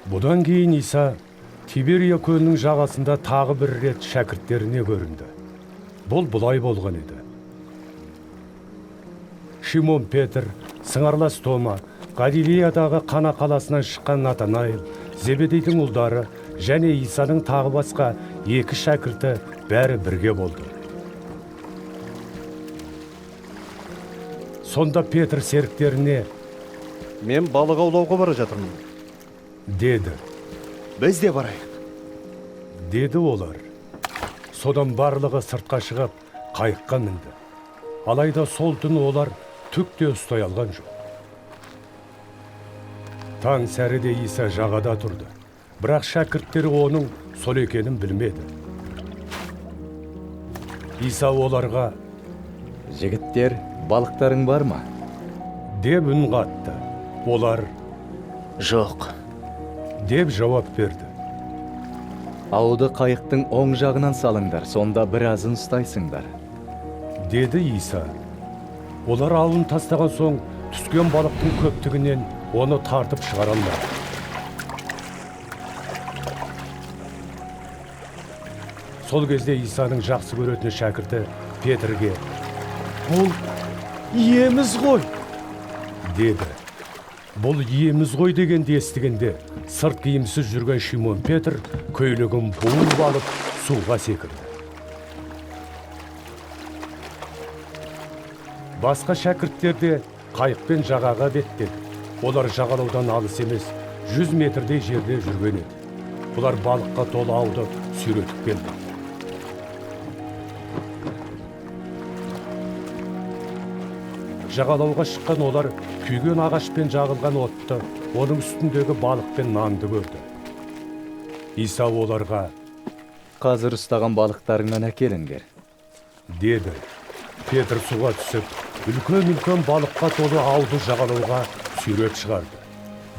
Бұдан кейін Иса Тиберия көлінің жағасында тағы бір рет шәкірттеріне көрінді. Бұл бұлай болған еді. Шимон Петр, сыңарлас Тома, Галилеядағы Қана қаласынан шыққан Натанаил, Зебедейдің ұлдары және Исаның тағы басқа екі шәкірті бәрі бірге болды. Сонда Петр серіктеріне: Мен балық аулауға бара жатырмын, деді. Біз де барайық. Деді олар. Содан барлығы сыртқа шығып, қайыққа мінді. Алайда сол түн олар түк те ұстай алған жоқ. Таң сәріде Иса жағада тұрды. Бірақ шәкірттері оның сол екенін білмеді. Иса оларға: Жігіттер, балықтарың бар ма? деп үн қатты. Олар: Жоқ. деп жауап берді. Ауды қайықтың оң жағынан салыңдар, сонда біразын ұстайсыңдар. деді Иса. Олар ауын тастаған соң түскен балықтың көптігінен оны тартып шығара алмады. Сол кезде Исаның жақсы көретін шәкірті Петрге: Бұл иеміз ғой, деді. Бұл иеміз ғой дегенді естігенде сырт киімсіз жүрген Шимон Петр көйлегін буып алып суға секірді. Басқа шәкірттер де қайықпен жағаға беттеді. Олар жағалаудан алыс емес, 100 метрдей жерде жүрген еді. Бұлар балыққа толы ауды сүйретіп келді. Жағалауға шыққан олар күйген ағашпен жағылған отты, оның үстіндегі балық пен нанды көрді. Иса оларға: Қазір ұстаған балықтарыңнан әкеліңдер. деді. Петр суға түсіп, үлкен балыққа толы ауды жағалауға сүйреп шығарды.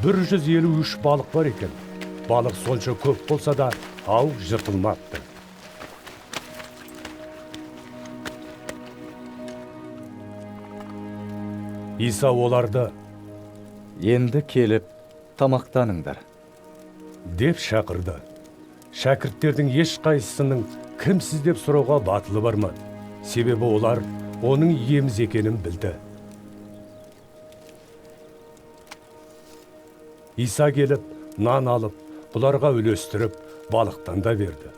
153 балық бар екен. Балық сонша көп болса да, ау жыртылмапты. Иса оларды: Енді келіп, тамақтаныңдар. деп шақырды. Шәкірттердің ешқайсысының кімсіз деп сұрауға батылы бармады. Себебі олар оның иеміз екенін білді. Иса келіп, нан алып, бұларға үлестіріп, балықтан да берді.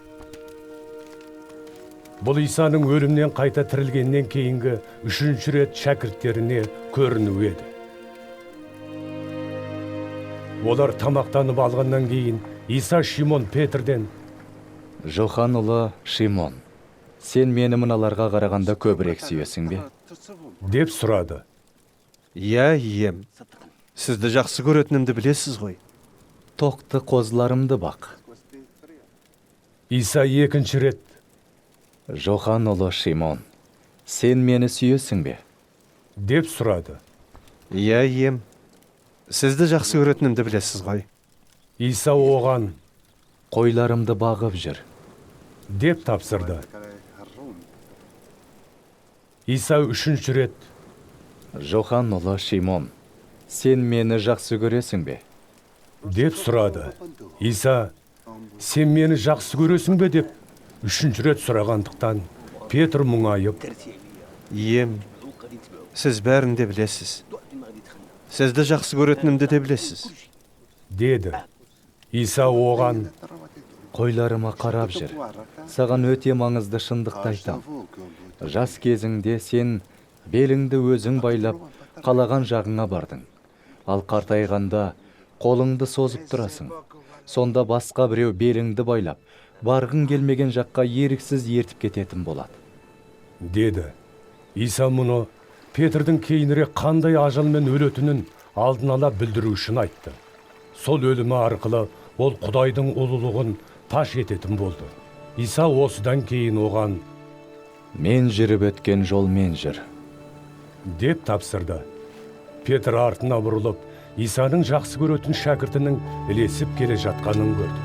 Бұл Исаның өлімнен қайта тірілгеннен кейінгі 3-ші рет шәкірттеріне көрінуі еді. Олар тамақтанып алғаннан кейін Иса Шимон Петрден: Жохан ұлы Шимон, сен мені мыналарға қарағанда көбірек сүйесің бе? деп сұрады. иә ием, сізді жақсы көретінімді білесіз ғой. Тоқты қозыларымды бақ. Иса екінші рет: Жохан ұлы Шимон, сен мені сүйесің бе? деп сұрады. иә ием, сізді жақсы көретінімді білесіз ғой. Иса оған: Қойларымды бағып жүр. деп тапсырды. Иса 3-ші рет: Жохан ұлы Шимон, сен мені жақсы көресің бе? деп сұрады. Иса: сен мені жақсы көресің бе деп 3-ші рет сұрағандықтан Петр мұңайып: Ием, сіз бәрін де білесіз. Сізді жақсы көретінімді де білесіз. деді. Иса оған: Қойларыма қарап жүр. Саған өте маңызды шындықты айтам. Жас кезіңде сен беліңді өзің байлап, қалаған жағыңа бардың. Ал қартайғанда қолыңды созып тұрасың. Сонда басқа біреу беліңді байлап, барғың келмеген жаққа еріксіз ертіп кететін болады. деді. Иса мұны Петрдің кейінірек қандай ажалмен өлетінін алдын ала білдіру үшін айтты. Сол өлімі арқылы ол Құдайдың ұлылығын паш ететін болды. Иса осыдан кейін оған: Мен жүріп өткен жолмен жүр. деп тапсырды. Петр артына бұрылып, Исаның жақсы көретін шәкіртінің ілесіп келе жатқанын көрді.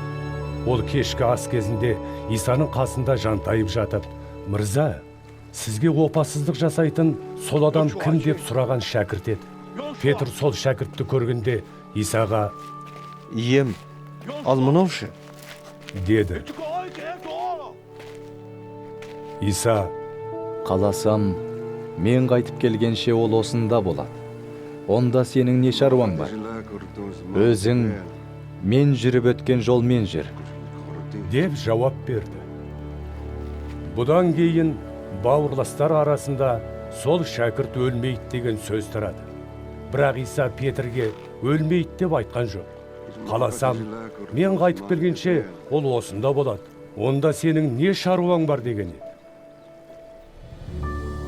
Ол кешкі ас кезінде Исаның қасында жантайып жатып: «Мырза, сізге опасыздық жасайтын сол адам кім?» деп сұраған шәкірт еді. Петр сол шәкіртті көргенде Исаға: Ием, Ал мынаушы. деді. Иса: қаласам, мен қайтып келгенше ол осында болады. Онда сенің не шаруаң бар? Өзің мен жүріп өткен жолмен жүр. деп жауап берді. Бұдан кейін бауырластар арасында сол шәкірт өлмейді деген сөз тарады. Бірақ Иса Петрге өлмейді деп айтқан жоқ. Қаласам, мен қайтып келгенше ол осында болады. Онда сенің не шаруаң бар деген еді.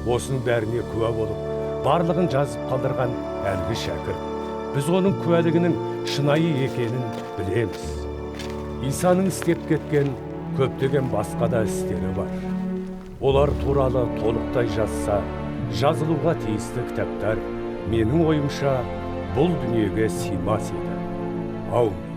Осының бәріне куә болып, барлығын жазып қалдырған әлгі шәкірт. Біз оның куәлігінің шынайы екенін білеміз. Исаның істеп кеткен көптеген басқа да істері бар. Олар туралы толықтай жазса, жазылуға тиісті кітаптар менің ойымша бұл дүниеге сыймас еді. Аумин.